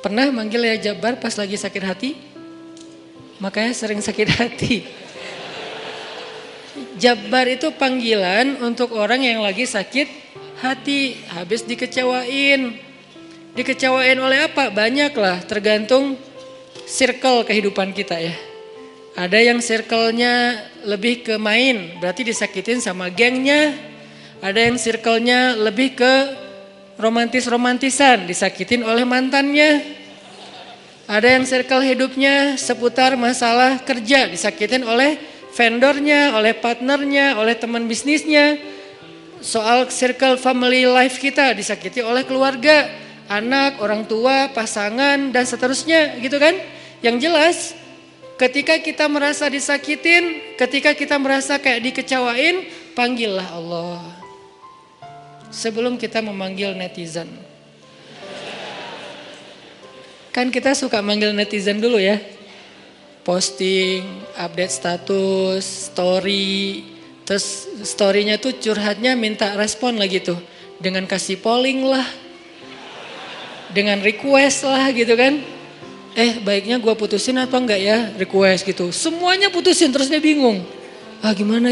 Pernah manggil ya Jabbar pas lagi sakit hati? Makanya sering sakit hati. Jabbar itu panggilan untuk orang yang lagi sakit hati, habis dikecewain. Dikecewain oleh apa? Banyak lah, tergantung circle kehidupan kita ya. Ada yang circle-nya lebih ke main, berarti disakitin sama gengnya. Ada yang circle-nya lebih ke romantis-romantisan, disakitin oleh mantannya. Ada yang circle hidupnya seputar masalah kerja, disakitin oleh vendornya, oleh partnernya, oleh teman bisnisnya. Soal circle family life kita disakiti oleh keluarga, anak, orang tua, pasangan, dan seterusnya gitu kan. Yang jelas ketika kita merasa disakitin, ketika kita merasa kayak dikecewain, panggillah Allah. Sebelum kita memanggil netizen. Kan kita suka manggil netizen dulu ya. Posting, update status, story. Terus story-nya tuh curhatnya minta respon lagi tuh. Dengan kasih polling lah. Dengan request lah gitu kan. Baiknya gue putusin atau enggak ya, request gitu. Semuanya putusin terus dia bingung. Gimana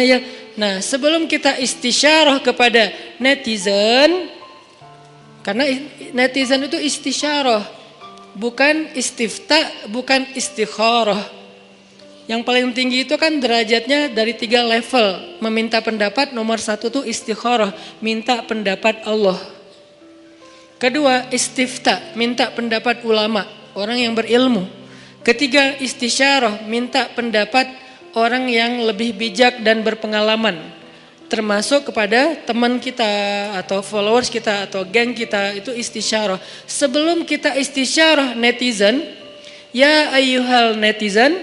ya. Nah sebelum kita istisyarah kepada netizen. Karena netizen itu istisyarah. Bukan istifta, bukan istikharah. Yang paling tinggi itu kan derajatnya dari 3 level. Meminta pendapat nomor 1 tuh istikharah. Minta pendapat Allah. Kedua istifta, minta pendapat ulama. Orang yang berilmu. Ketiga istisyarah, minta pendapat orang yang lebih bijak dan berpengalaman. Termasuk kepada teman kita atau followers kita atau geng kita, itu istisyarah. Sebelum kita istisyarah netizen, ya ayyuhal netizen,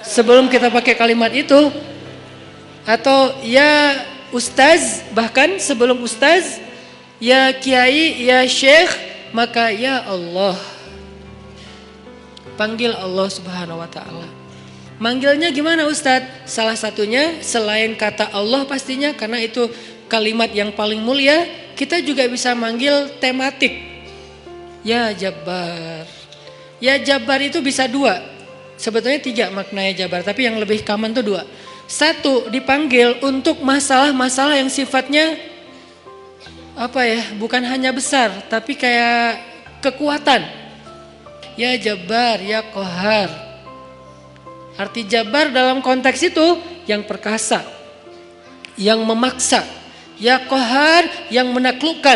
sebelum kita pakai kalimat itu, atau ya ustaz, bahkan sebelum ustaz, ya kiai, ya syekh, maka ya Allah. Panggil Allah Subhanahu wa ta'ala. Manggilnya gimana Ustadz? Salah satunya selain kata Allah pastinya, karena itu kalimat yang paling mulia, kita juga bisa manggil tematik. Ya Jabbar. Ya Jabbar itu bisa 2. Sebetulnya 3 maknanya Jabbar, tapi yang lebih common itu 2. 1, dipanggil untuk masalah-masalah yang sifatnya bukan hanya besar, tapi kayak kekuatan. Ya Jabbar, ya Qahar. Arti Jabbar dalam konteks itu yang perkasa, yang memaksa, ya Qahar yang menaklukkan.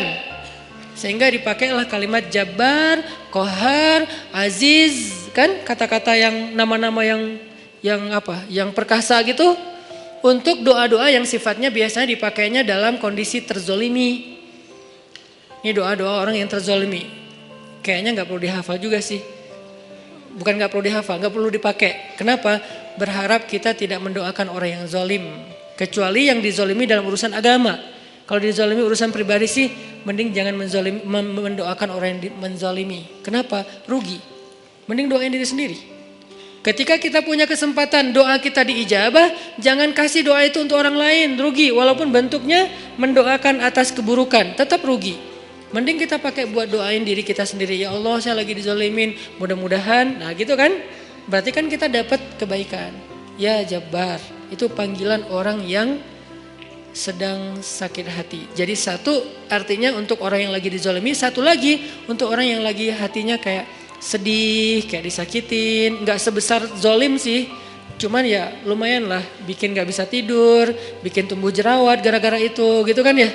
Sehingga dipakailah kalimat Jabbar, Qahar, Aziz, kan kata-kata yang nama-nama yang perkasa gitu. Untuk doa-doa yang sifatnya biasanya dipakainya dalam kondisi terzolimi. Ini doa-doa orang yang terzolimi. Kayaknya gak perlu dihafal juga sih. Bukan gak perlu dihafal, gak perlu dipakai. Kenapa? Berharap kita tidak mendoakan orang yang zolim. Kecuali yang dizolimi dalam urusan agama. Kalau dizolimi urusan pribadi sih, mending jangan mendoakan orang yang menzolimi. Kenapa? Rugi. Mending doain diri sendiri. Ketika kita punya kesempatan doa kita diijabah, jangan kasih doa itu untuk orang lain. Rugi, walaupun bentuknya mendoakan atas keburukan, tetap rugi. Mending kita pakai buat doain diri kita sendiri. Ya Allah, saya lagi dizolimin, mudah-mudahan. Nah gitu kan, berarti kan kita dapat kebaikan. Ya Jabbar, itu panggilan orang yang sedang sakit hati. Jadi 1 artinya untuk orang yang lagi dizolimi, 1 lagi untuk orang yang lagi hatinya kayak sedih, kayak disakitin. Gak sebesar zolim sih, cuman ya lumayan lah, bikin gak bisa tidur, bikin tumbuh jerawat gara-gara itu gitu kan ya.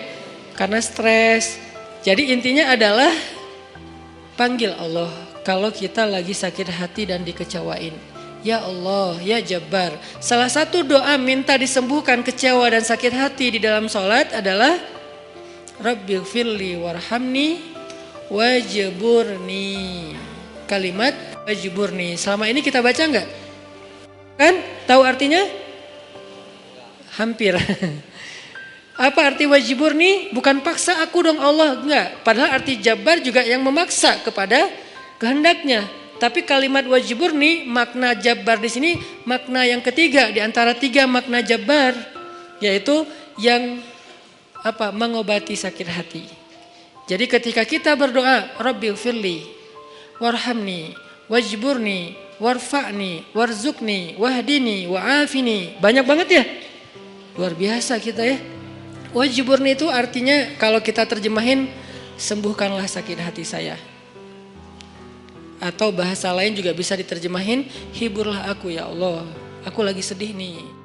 Karena stres. Jadi intinya adalah panggil Allah kalau kita lagi sakit hati dan dikecewain. Ya Allah, ya Jabbar. Salah satu doa minta disembuhkan kecewa dan sakit hati di dalam sholat adalah Rabbighfirli warhamni wajburni. Kalimat wajburni. Selama ini kita baca enggak? Kan? Tahu artinya? Hampir. Apa arti wajburni? Bukan paksa aku dong Allah, enggak. Padahal arti Jabbar juga yang memaksa kepada kehendaknya. Tapi kalimat wajburni, makna Jabbar di sini makna yang ketiga di antara 3 makna Jabbar, yaitu yang mengobati sakit hati. Jadi ketika kita berdoa, Rabbighfirli, warhamni, wajburni, warfa'ni, warzukni, wahdini, wa'afini. Banyak banget ya. Luar biasa kita ya. Wajburni itu artinya kalau kita terjemahin, sembuhkanlah sakit hati saya. Atau bahasa lain juga bisa diterjemahin, hiburlah aku ya Allah, aku lagi sedih nih.